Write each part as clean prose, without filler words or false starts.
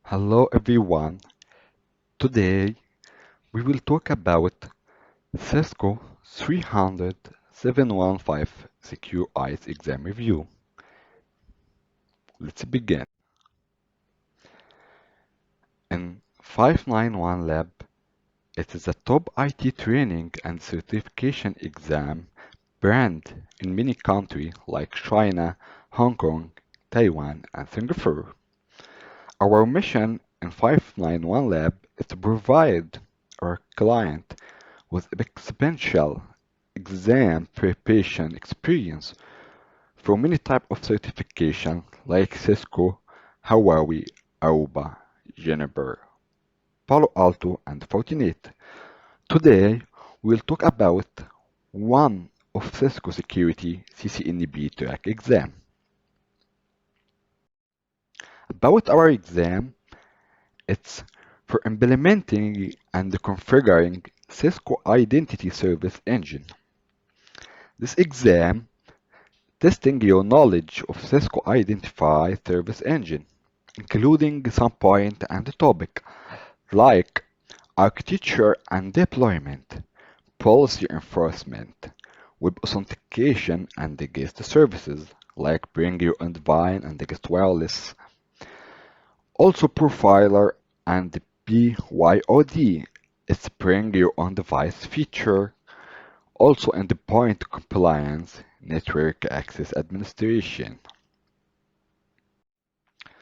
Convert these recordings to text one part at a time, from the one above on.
Hello everyone. Today we will talk about Cisco 300.715 Secure ISE Exam Review. Let's begin. In 591 Lab, it is a top IT training and certification exam brand in many countries like China, Hong Kong, Taiwan, and Singapore. Our mission in 591 Lab is to provide our client with exponential exam preparation experience for many types of certification like Cisco, Huawei, Aruba, Juniper, Palo Alto, and Fortinet. Today, we'll talk about one of Cisco Security CCNP track exam. About our exam, it's for implementing and configuring Cisco Identity Service Engine. This exam testing your knowledge of Cisco Identify Service Engine, including some point and topic like architecture and deployment, policy enforcement, web authentication and the guest services like bring your own device and the guest wireless, also profiler and BYOD, it's bring your own device feature, also endpoint compliance, network access administration.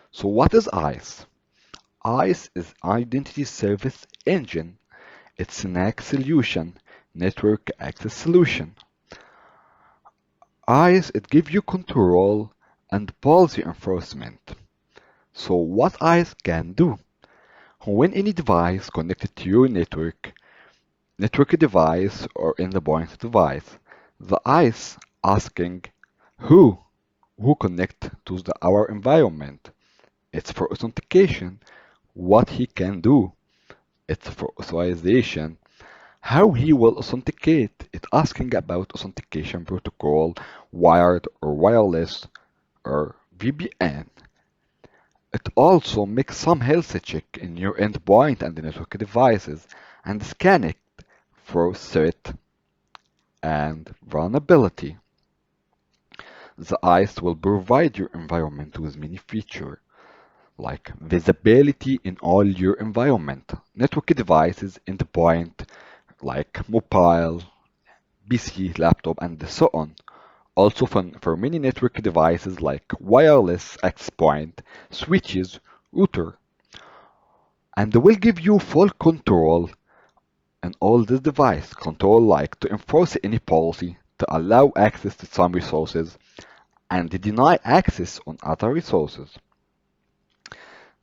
So what is ISE? ISE is Identity Service Engine. It's an NAC solution, network access solution. ISE, it gives you control and policy enforcement. So what ISE can do? When any device connected to your network device or endpoint device, the ISE asking who connect to our environment. It's for authentication, what he can do. It's for authorization, how he will authenticate. It's asking about authentication protocol, wired or wireless or VPN. It also makes some health check in your endpoint and the network devices and scan it for threat and vulnerability. The ISE will provide your environment with many features like visibility in all your environment, network devices, endpoint, like mobile, PC, laptop, and so on. Also for many network devices like wireless access point, switches, router, and will give you full control on all the device. Control like to enforce any policy, to allow access to some resources, and deny access on other resources.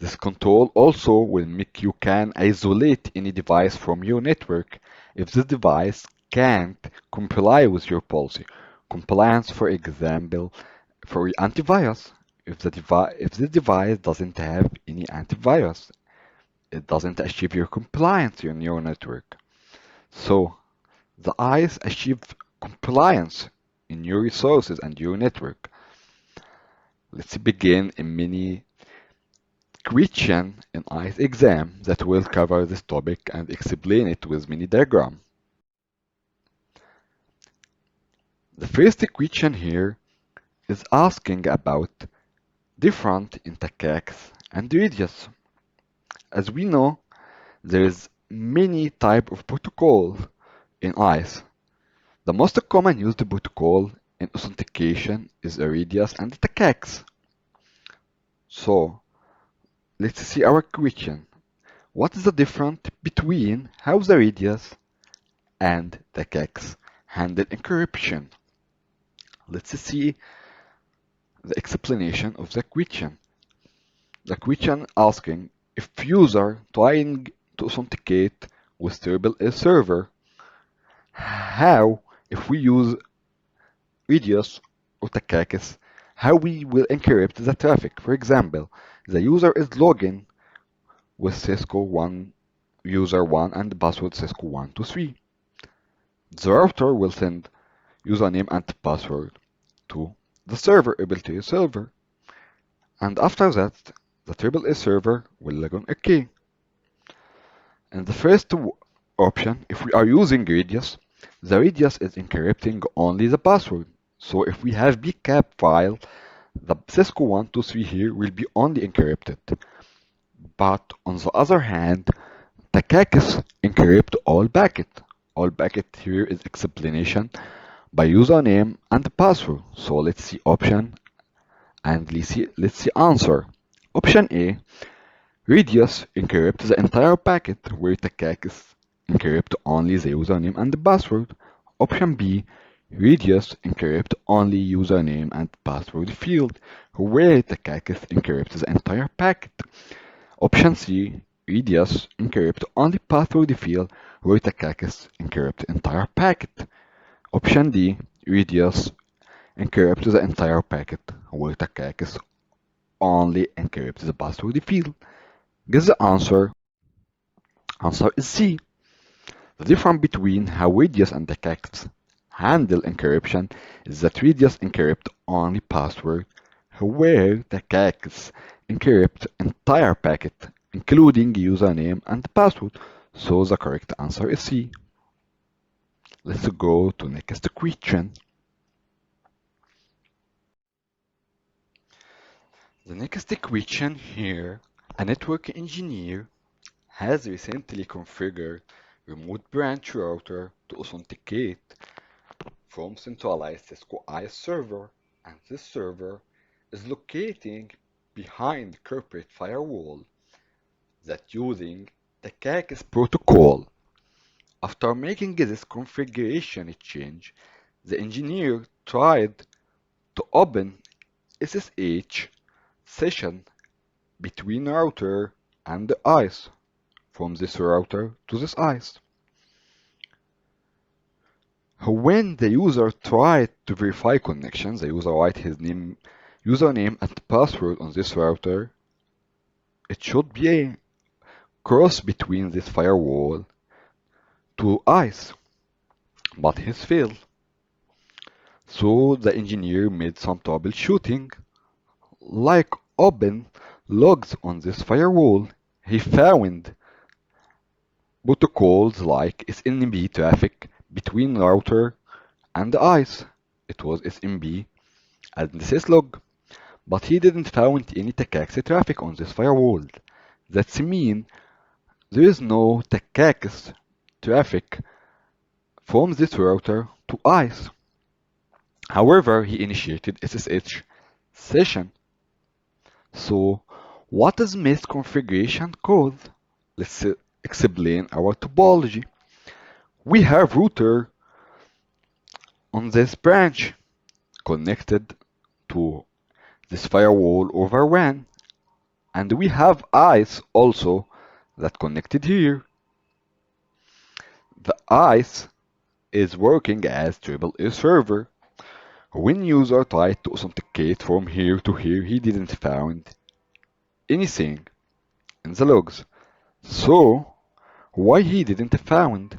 This control also will make you can isolate any device from your network if the device can't comply with your policy. Compliance, for example, for antivirus. If the device doesn't have any antivirus, it doesn't achieve your compliance in your network. So the ISE achieve compliance in your resources and your network. Let's begin in many question in ISE exam that will cover this topic and explain it with many diagram. The first question here is asking about different attacks and radius. As we know, there is many type of protocol in ISE. The most common used protocol in authentication is a radius and attacks. So let's see our question. What is the difference between how the radius and the attacks handle encryption? Let's see the explanation of the question. The question asking if user trying to authenticate with Triple-S server, how if we use radius or attacks, how we will encrypt the traffic. For example, the user is logging with Cisco 1 user 1 and password Cisco 123. The router will send username and password to the server, able to use server. And after that, the AAA server will log on OK. And the first option, if we are using radius, the radius is encrypting only the password. So if we have bcap file, the Cisco 123 here will be only encrypted. But on the other hand, the CACS encrypt all packet. All packet here is explanation by username and password. So let's see option and let's see answer. Option A, Radius encrypts the entire packet, where the CACS encrypt only the username and the password. Option B, Radius encrypt only username and password field, where the CACS encrypts the entire packet. Option C, Radius encrypt only password field, where the CACS encrypt entire packet. Option D, Radius encrypt the entire packet, where the CACS only encrypts the password field. Guess the answer. Answer is C. The difference between how Radius and the CACS handle encryption is that Radius encrypt only password, where the CACS encrypt entire packet, including username and password. So the correct answer is C. Let's go to next question. The next question here, a network engineer has recently configured remote branch router to authenticate from centralized Cisco ISE server, and this server is locating behind corporate firewall that using the CACS protocol. After making this configuration change, the engineer tried to open SSH session between router and the ISE, from this router to this ISE. When the user tried to verify connection, the user write his username and password on this router. It should be a cross between this firewall to ISE, but his failed. So the engineer made some troubleshooting, like open logs on this firewall. He found protocols like SNMP traffic between router and ISE. It was SMB and syslog, but he didn't find any TCACS traffic on this firewall. That means there is no TCACS traffic from this router to ISE. However, he initiated SSH session. So, what is misconfiguration code? Let's explain our topology. We have router on this branch connected to this firewall over WAN, and we have ISE also that connected here. The ISE is working as AAA server. When user tried to authenticate from here to here, he didn't find anything in the logs. So, why he didn't found?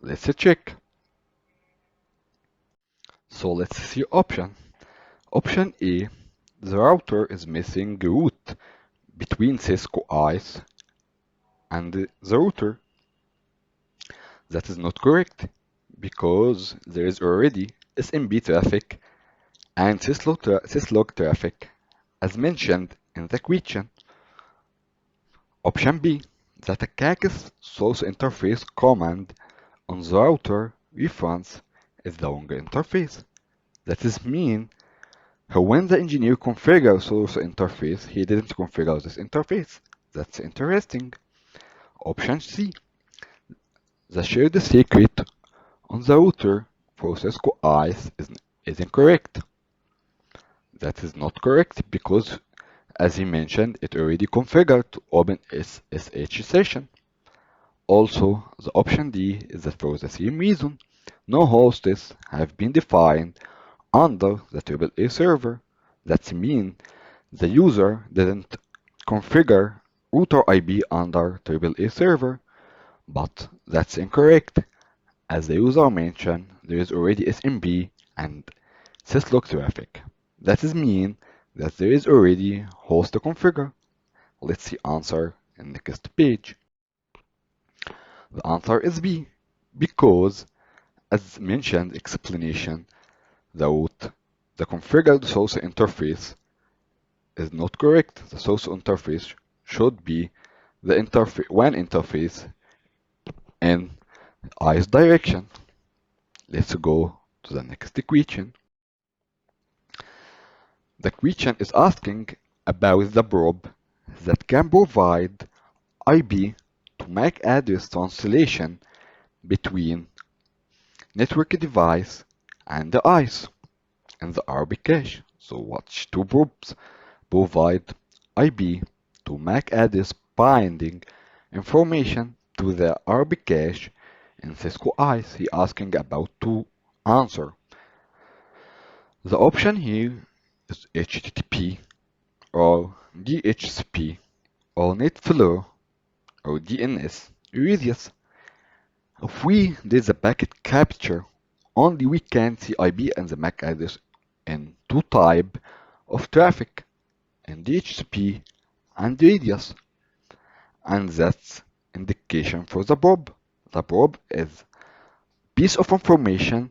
Let's check. So let's see option. Option A, the router is missing route between Cisco ISE and the router. That is not correct, because there is already SMB traffic and syslog traffic as mentioned in the question. Option B, that a CACS source interface command on the router reference is the wrong interface. That is mean when the engineer configure source interface, he didn't configure this interface. That's interesting. Option C, the shared secret on the router for Cisco ISE is incorrect. That is not correct because, as he mentioned, it already configured to open SSH session. Also, the option D is that for the same reason, no hosts have been defined under the AAA server. That means the user didn't configure router IP under AAA server, but that's incorrect. As the user mentioned, there is already SMB and syslog traffic. That is mean that there is already host configure. Let's see answer in next page. The answer is B, because as mentioned explanation, the configured source interface is not correct. The source interface should be the one interface in ISE direction. Let's go to the next question. The question is asking about the probe that can provide IP to MAC address translation between network device and the ISE in the RB cache. So watch two probes provide IP to MAC address binding information to the RB cache in Cisco ISE. He asking about two answer. The option here is HTTP or DHCP or NetFlow or DNS. Yes, if we did the packet capture, only we can see IP and the MAC address in two type of traffic, in DHCP and radius, and that's indication for the probe. The probe is piece of information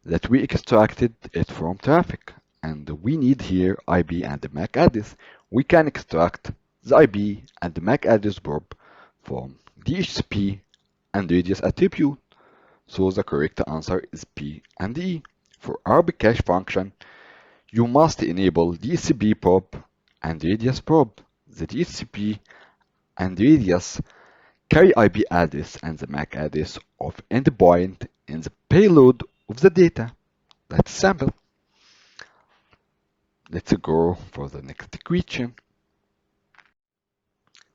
that we extracted it from traffic, and we need here IP and the MAC address. We can extract the IP and the MAC address probe from DHCP and radius attribute. So the correct answer is B and E. For RB cache function, you must enable DHCP probe and radius probe. The DHCP and radius carry IP address and the MAC address of endpoint in the payload of the data. That's simple. Let's go for the next question.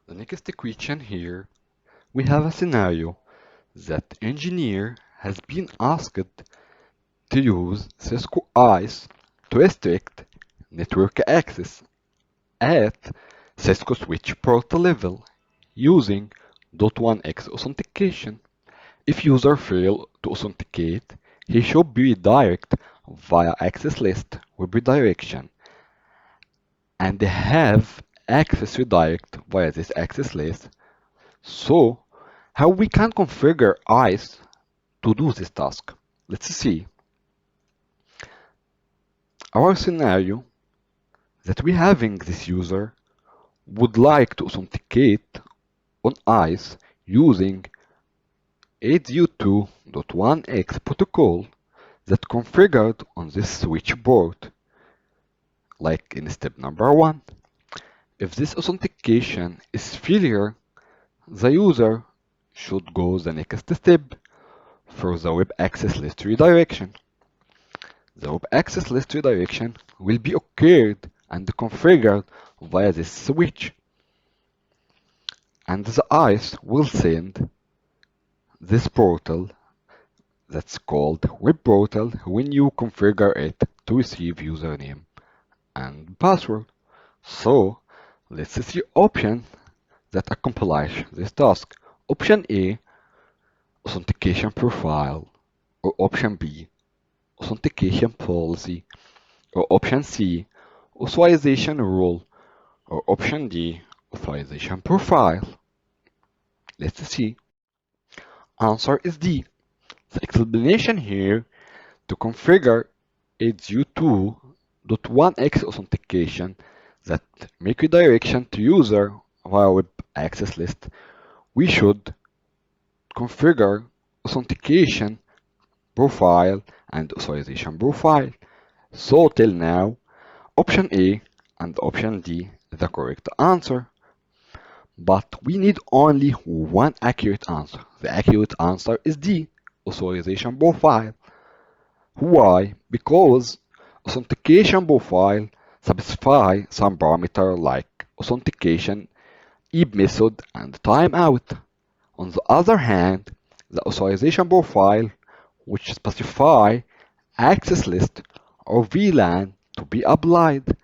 The next question here, we have a scenario that engineer has been asked to use Cisco ISE to restrict network access at Cisco switch port level using .1x authentication. If user fail to authenticate, he should be redirected via access list with redirection and have access redirect via this access list. So, how we can configure ISE to do this task? Let's see. Our scenario that we having this user would like to authenticate on ISE using 802.1x protocol that configured on this switch port, like in step number 1. If this authentication is failure, the user should go the next step for the web access list redirection. The web access list redirection will be occurred and configured via this switch, and the ISE will send this portal that's called web portal when you configure it to receive username and password. So let's see options that accomplish this task. Option A, authentication profile, or option B, authentication policy, or option C, authorization rule, or option D, authorization profile. Let's see. Answer is D. The explanation here to configure 802.1x authentication that make redirection to user via web access list, we should configure authentication profile and authorization profile. So till now, option A and option D is the correct answer. But we need only one accurate answer. The accurate answer is D, authorization profile. Why? Because authentication profile specify some parameter like authentication, EAP method, and timeout. On the other hand, the authorization profile, which specify access list or VLAN to be applied,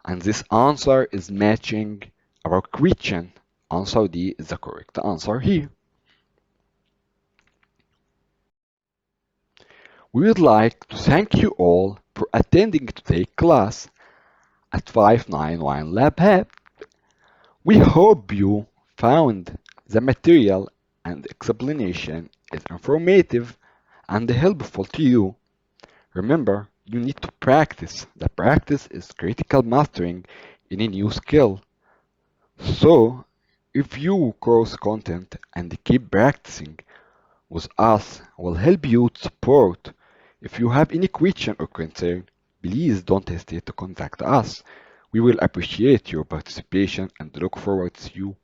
and this answer is matching our question. Answer D is the correct answer here. We would like to thank you all for attending today's class at 591 Lab Hub. We hope you found the material and explanation is informative and helpful to you. Remember, you need to practice. The practice is critical mastering any new skill. So, if you cross content and keep practicing with us, will help you to support. If you have any question or concern, please don't hesitate to contact us. We will appreciate your participation and look forward to you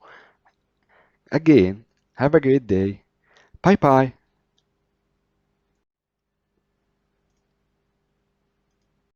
again. Have a great day. Bye bye.